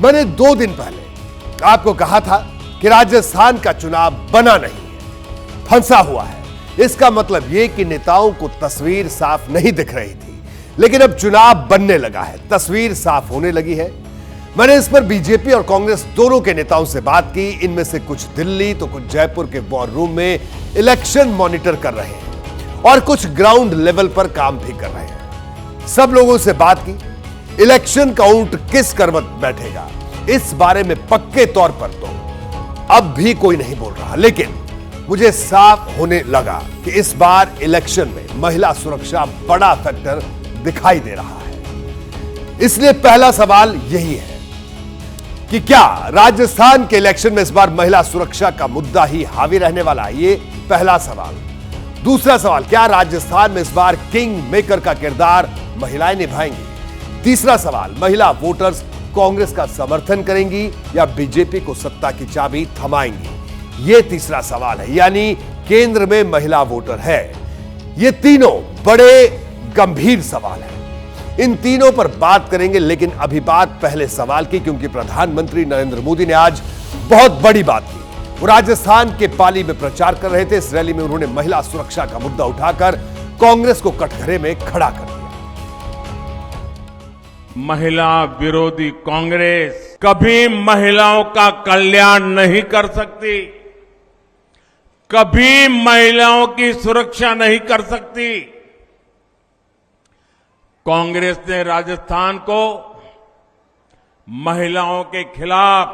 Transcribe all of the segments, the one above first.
मैंने 2 दिन पहले आपको कहा था कि राजस्थान का चुनाव बना नहीं है, फंसा हुआ है। इसका मतलब यह कि नेताओं को तस्वीर साफ नहीं दिख रही थी, लेकिन अब चुनाव बनने लगा है, तस्वीर साफ होने लगी है। मैंने इस पर बीजेपी और कांग्रेस दोनों के नेताओं से बात की। इनमें से कुछ दिल्ली तो कुछ जयपुर के वॉर रूम में इलेक्शन मॉनिटर कर रहे हैं और कुछ ग्राउंड लेवल पर काम भी कर रहे हैं। सब लोगों से बात की। इलेक्शन काउंट किस करवट बैठेगा, इस बारे में पक्के तौर पर तो अब भी कोई नहीं बोल रहा, लेकिन मुझे साफ होने लगा कि इस बार इलेक्शन में महिला सुरक्षा बड़ा फैक्टर दिखाई दे रहा है। इसलिए पहला सवाल यही है कि क्या राजस्थान के इलेक्शन में इस बार महिला सुरक्षा का मुद्दा ही हावी रहने वाला है? ये पहला सवाल। दूसरा सवाल, क्या राजस्थान में इस बार किंग मेकर का किरदार महिलाएं निभाएंगी? तीसरा सवाल, महिला वोटर्स कांग्रेस का समर्थन करेंगी या बीजेपी को सत्ता की चाबी थमाएंगी? यह तीसरा सवाल है, यानी केंद्र में महिला वोटर है। ये तीनों बड़े गंभीर सवाल हैं। इन तीनों पर बात करेंगे, लेकिन अभी बात पहले सवाल की, क्योंकि प्रधानमंत्री नरेंद्र मोदी ने आज बहुत बड़ी बात की। वो राजस्थान के पाली में प्रचार कर रहे थे। इस रैली में उन्होंने महिला सुरक्षा का मुद्दा उठाकर कांग्रेस को कटघरे में खड़ा कर दिया। महिला विरोधी कांग्रेस कभी महिलाओं का कल्याण नहीं कर सकती, कभी महिलाओं की सुरक्षा नहीं कर सकती। कांग्रेस ने राजस्थान को महिलाओं के खिलाफ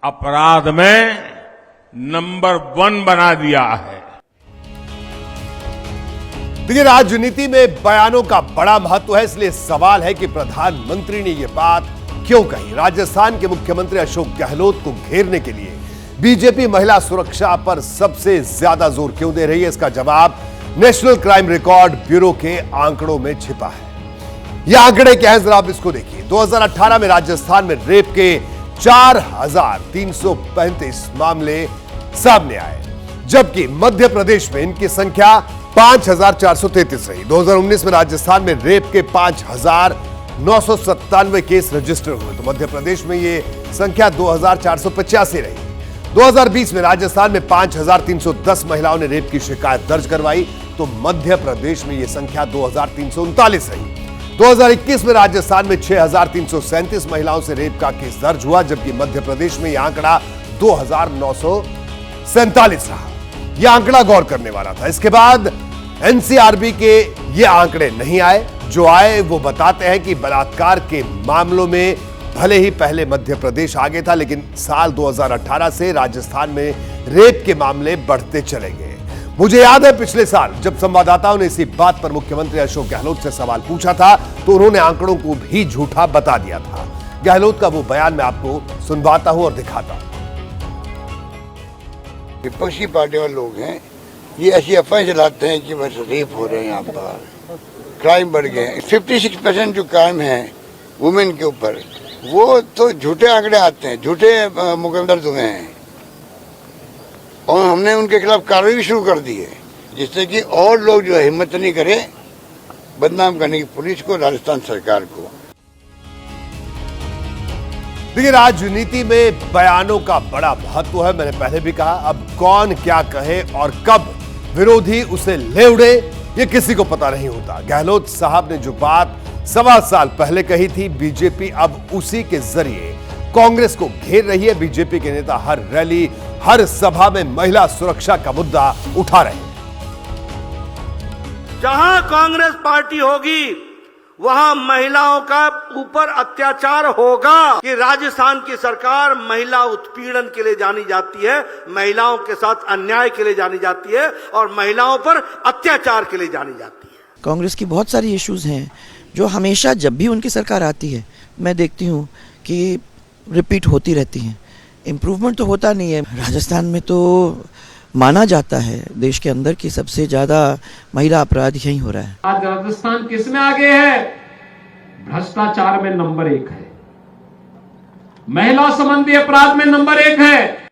अपराध में नंबर 1 बना दिया है। देखिए, राजनीति में बयानों का बड़ा महत्व है, इसलिए सवाल है कि प्रधानमंत्री ने यह बात क्यों कही। राजस्थान के मुख्यमंत्री अशोक गहलोत को घेरने के लिए बीजेपी महिला सुरक्षा पर सबसे ज्यादा जोर क्यों दे रही है? इसका जवाब नेशनल क्राइम रिकॉर्ड ब्यूरो के आंकड़ों में छिपा है। यह आंकड़े क्या है, जरा आप इसको देखिए। 2018 में राजस्थान में रेप के 4335 मामले सामने आए, जबकि मध्य प्रदेश में इनकी संख्या 5433 रही। 2019 में राजस्थान में रेप के 5997 केस रजिस्टर हुए, तो मध्य प्रदेश में यह संख्या 2485 रही। 2020 में राजस्थान में 5310 महिलाओं ने रेप की शिकायत दर्ज करवाई, तो मध्य प्रदेश में यह संख्या 2339 रही। 2021 में राजस्थान में 6337 महिलाओं से रेप का केस दर्ज हुआ, जबकि मध्य प्रदेश में यह आंकड़ा 2947 रहा। यह आंकड़ा गौर करने वाला था। इसके बाद एनसीआरबी के ये आंकड़े नहीं आए। जो आए वो बताते हैं कि बलात्कार के मामलों में भले ही पहले मध्य प्रदेश आगे था, लेकिन साल 2018 से राजस्थान में रेप के मामले बढ़ते चले गए। मुझे याद है पिछले साल जब संवाददाताओं ने इसी बात पर मुख्यमंत्री अशोक गहलोत से सवाल पूछा था, तो उन्होंने आंकड़ों को भी झूठा बता दिया था। गहलोत का वो बयान मैं आपको सुनवाता हूं और दिखाता हूं। विपक्षी पार्टी वाले लोग हैं, ये ऐसी अफवाहें चलाते हैं कि बस रेप हो रहे हैं, यहाँ पर क्राइम बढ़ गए हैं। 56% जो क्राइम है वुमेन के ऊपर, वो तो झूठे आंकड़े आते हैं, झूठे मुकदमे दर्ज हुए हैं, और हमने उनके खिलाफ कार्रवाई शुरू कर दी है, जिससे कि और लोग जो है हिम्मत नहीं करे बदनाम करने की पुलिस को, राजस्थान सरकार को। देखिए, राजनीति में बयानों का बड़ा महत्व है। मैंने पहले भी कहा, अब कौन क्या कहे और कब विरोधी उसे ले उड़े, ये किसी को पता नहीं होता। गहलोत साहब ने जो बात 1.25 साल पहले कही थी, बीजेपी अब उसी के जरिए कांग्रेस को घेर रही है। बीजेपी के नेता हर रैली, हर सभा में महिला सुरक्षा का मुद्दा उठा रहे हैं। जहां कांग्रेस पार्टी होगी वहां महिलाओं का ऊपर अत्याचार होगा। कि राजस्थान की सरकार महिला उत्पीड़न के लिए जानी जाती है, महिलाओं के साथ अन्याय के लिए जानी जाती है और महिलाओं पर अत्याचार के लिए जानी जाती है। कांग्रेस की बहुत सारी इश्यूज हैं जो हमेशा जब भी उनकी सरकार आती है मैं देखती हूँ कि रिपीट होती रहती हैं। इम्प्रूवमेंट तो होता नहीं है। राजस्थान में तो माना जाता है देश के अंदर की सबसे ज्यादा महिला अपराध यही हो रहा है। आज राजस्थान किसमें आगे है? भ्रष्टाचार में नंबर 1 है, महिला संबंधी अपराध में नंबर 1 है।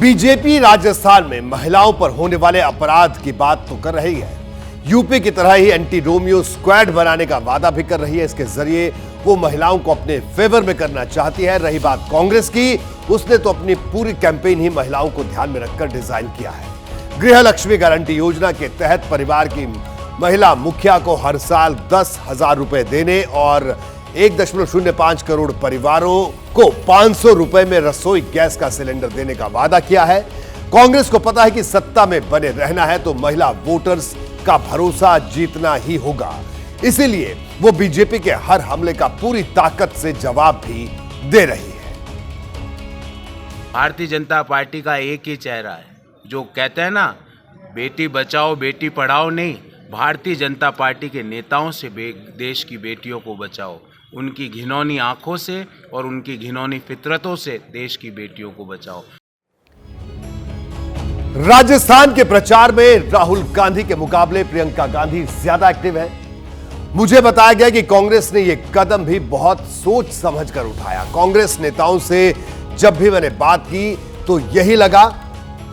बीजेपी राजस्थान में महिलाओं पर होने वाले अपराध की बात तो कर रही है, यूपी की तरह ही एंटी रोमियो स्क्वाड बनाने का वादा भी कर रही है। इसके जरिए वो महिलाओं को अपने फेवर में करना चाहती है। रही बात कांग्रेस की, उसने तो अपनी पूरी कैंपेन ही महिलाओं को ध्यान में रखकर डिजाइन किया है। गृह लक्ष्मी गारंटी योजना के तहत परिवार की महिला मुखिया को हर साल 10,000 रुपए देने और 1.05 करोड़ परिवारों को 500 रुपए में रसोई गैस का सिलेंडर देने का वादा किया है। कांग्रेस को पता है कि सत्ता में बने रहना है तो महिला वोटर्स का भरोसा जीतना ही होगा, इसीलिए वो बीजेपी के हर हमले का पूरी ताकत से जवाब भी दे रही है। भारतीय जनता पार्टी का एक ही चेहरा है, जो कहते हैं ना, बेटी बचाओ बेटी पढ़ाओ नहीं, भारतीय जनता पार्टी के नेताओं से देश की बेटियों को बचाओ। उनकी घिनौनी आंखों से और उनकी घिनौनी फितरतों से देश की बेटियों को बचाओ। राजस्थान के प्रचार में राहुल गांधी के मुकाबले प्रियंका गांधी ज्यादा एक्टिव है। मुझे बताया गया कि कांग्रेस ने यह कदम भी बहुत सोच समझकर उठाया। कांग्रेस नेताओं से जब भी मैंने बात की तो यही लगा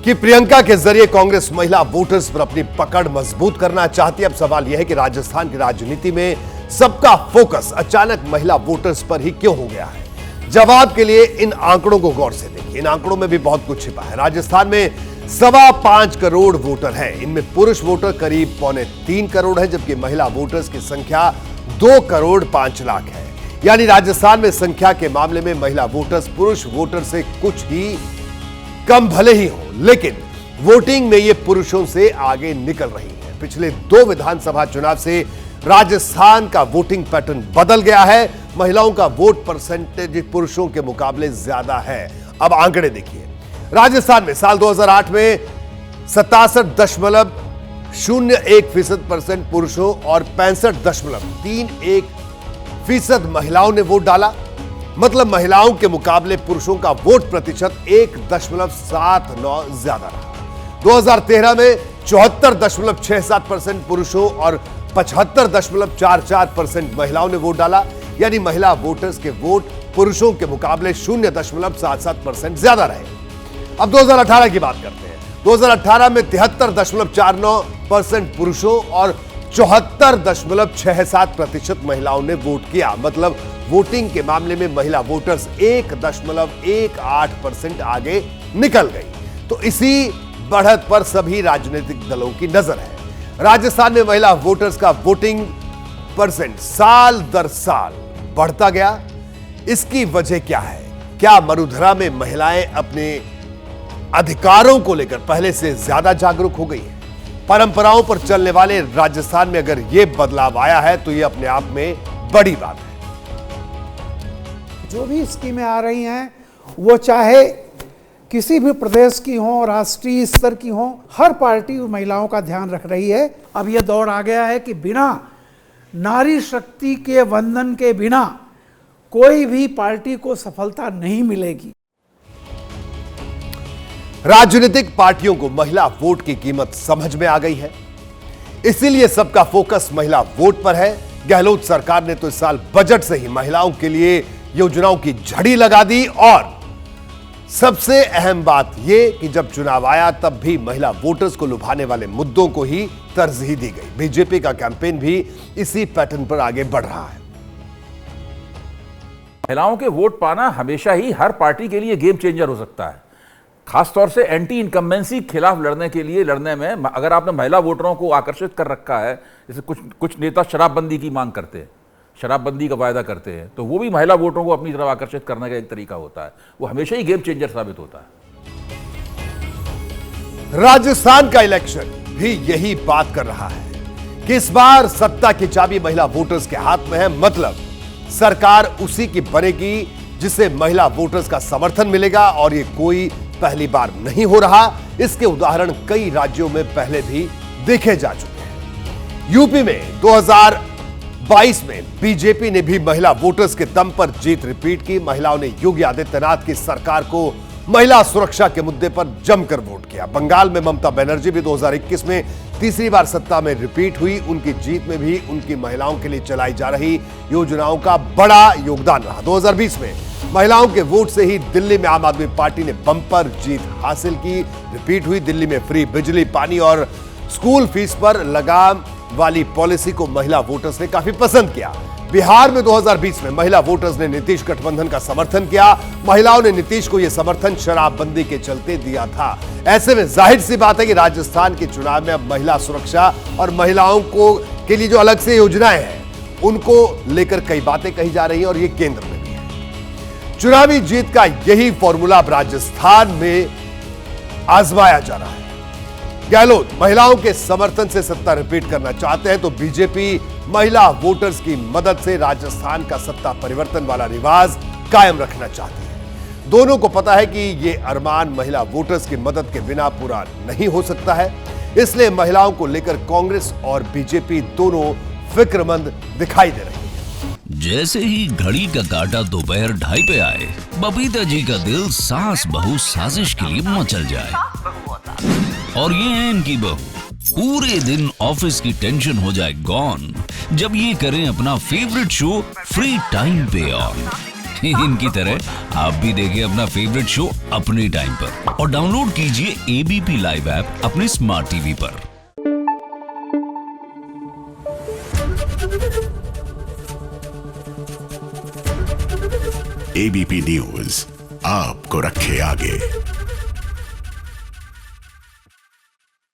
कि प्रियंका के जरिए कांग्रेस महिला वोटर्स पर अपनी पकड़ मजबूत करना चाहती है। अब सवाल यह है कि राजस्थान की राजनीति में सबका फोकस अचानक महिला वोटर्स पर ही क्यों हो गया है? जवाब के लिए इन आंकड़ों को गौर से देखिए। इन आंकड़ों में भी बहुत कुछ छिपा है। राजस्थान में 5.25 करोड़ वोटर हैं। इनमें पुरुष वोटर करीब 3.25 करोड़ है, जबकि महिला वोटर्स की संख्या 2 करोड़ 5 लाख है। यानी राजस्थान में संख्या के मामले में महिला वोटर्स पुरुष वोटर से कुछ ही कम भले ही हो, लेकिन वोटिंग में ये पुरुषों से आगे निकल रही है। पिछले 2 विधानसभा चुनाव से राजस्थान का वोटिंग पैटर्न बदल गया है। महिलाओं का वोट परसेंटेज पुरुषों के मुकाबले ज्यादा है। अब आंकड़े देखिए। राजस्थान में साल 2008 में 67.01% पुरुषों और 65.31% महिलाओं ने वोट डाला। मतलब महिलाओं के मुकाबले पुरुषों का वोट प्रतिशत 1.79 ज्यादा रहा। 2013 में 74.67% पुरुषों और 75.44% महिलाओं ने वोट डाला। यानी महिला वोटर्स के वोट पुरुषों के मुकाबले 0.77% ज्यादा रहे। अब 2018 की बात करते हैं। 2018 में 73.49% पुरुषों और 74.67% महिलाओं ने वोट किया। मतलब वोटिंग के मामले में महिला वोटर्स 1.18% आगे निकल गई। तो इसी बढ़त पर सभी राजनीतिक दलों की नजर है। राजस्थान में महिला वोटर्स का वोटिंग परसेंट साल दर साल बढ़ता गया। इसकी वजह क्या है? क्या मरुधरा में महिलाएं अपने अधिकारों को लेकर पहले से ज्यादा जागरूक हो गई है? परंपराओं पर चलने वाले राजस्थान में अगर यह बदलाव आया है तो यह अपने आप में बड़ी बात है। जो भी स्कीमें आ रही हैं वो चाहे किसी भी प्रदेश की हो, राष्ट्रीय स्तर की हो, हर पार्टी महिलाओं का ध्यान रख रही है। अब यह दौर आ गया है कि बिना नारी शक्ति के वंदन के बिना कोई भी पार्टी को सफलता नहीं मिलेगी। राजनीतिक पार्टियों को महिला वोट की कीमत समझ में आ गई है, इसीलिए सबका फोकस महिला वोट पर है। गहलोत सरकार ने तो इस साल बजट से ही महिलाओं के लिए योजनाओं की झड़ी लगा दी और सबसे अहम बात यह कि जब चुनाव आया तब भी महिला वोटर्स को लुभाने वाले मुद्दों को ही तरजीह दी गई। बीजेपी का कैंपेन भी इसी पैटर्न पर आगे बढ़ रहा है। महिलाओं के वोट पाना हमेशा ही हर पार्टी के लिए गेम चेंजर हो सकता है। खासतौर से एंटी इनकम्बेंसी के खिलाफ लड़ने में अगर आपने महिला वोटरों को आकर्षित कर रखा है, जैसे कुछ नेता शराबबंदी की मांग करते हैं, शराबबंदी का वायदा करते हैं, तो वो भी महिला वोटरों को अपनी तरफ आकर्षित करने का एक तरीका होता है। वो हमेशा ही गेम चेंजर साबित होता है। राजस्थान का इलेक्शन भी यही बात कर रहा है कि इस बार सत्ता की चाबी महिला वोटर्स के हाथ में है। मतलब सरकार उसी की बनेगी जिसे महिला वोटर्स का समर्थन मिलेगा और ये कोई पहली बार नहीं हो रहा। इसके उदाहरण कई राज्यों में पहले भी देखे जा चुके हैं। यूपी में 2022 में बीजेपी ने भी महिला वोटर्स के दम पर जीत रिपीट की। महिलाओं ने योगी आदित्यनाथ की सरकार को महिला सुरक्षा के मुद्दे पर जमकर वोट किया। बंगाल में ममता बनर्जी भी 2021 में तीसरी बार सत्ता में रिपीट हुई। उनकी जीत में भी उनकी महिलाओं के लिए चलाई जा रही योजनाओं का बड़ा योगदान रहा। 2020 में महिलाओं के वोट से ही दिल्ली में आम आदमी पार्टी ने बंपर जीत हासिल की। रिपीट हुई। दिल्ली में फ्री बिजली, पानी और स्कूल फीस पर लगाम वाली पॉलिसी को महिला वोटर्स ने काफी पसंद किया। बिहार में 2020 में महिला वोटर्स ने नीतीश गठबंधन का समर्थन किया। महिलाओं ने नीतीश को यह समर्थन शराबबंदी के चलते दिया था। ऐसे में जाहिर सी बात है कि राजस्थान के चुनाव में अब महिला सुरक्षा और महिलाओं को के लिए जो अलग से योजनाएं हैं उनको लेकर कई बातें कही जा रही हैं और ये केंद्र में भी है। चुनावी जीत का यही फॉर्मूला अब राजस्थान में आजमाया जा रहा है। गहलोत महिलाओं के समर्थन से सत्ता रिपीट करना चाहते हैं तो बीजेपी महिला वोटर्स की मदद से राजस्थान का सत्ता परिवर्तन वाला रिवाज कायम रखना चाहती है। दोनों को पता है कि यह अरमान महिला वोटर्स की मदद के बिना पूरा नहीं हो सकता है, इसलिए महिलाओं को लेकर कांग्रेस और बीजेपी दोनों फिक्रमंद दिखाई दे रही है। जैसे ही घड़ी का काटा दोपहर 2:30 पे आए, बबीता जी का दिल सास बहू साजिश के लिए मचल जाए। और ये है इनकी बहू, पूरे दिन ऑफिस की टेंशन हो जाए गॉन जब ये करें अपना फेवरेट शो फ्री टाइम पे ऑन। इनकी तरह आप भी देखें अपना फेवरेट शो अपने टाइम पर और डाउनलोड कीजिए एबीपी लाइव ऐप अपने स्मार्ट टीवी पर। एबीपी न्यूज आपको रखे आगे।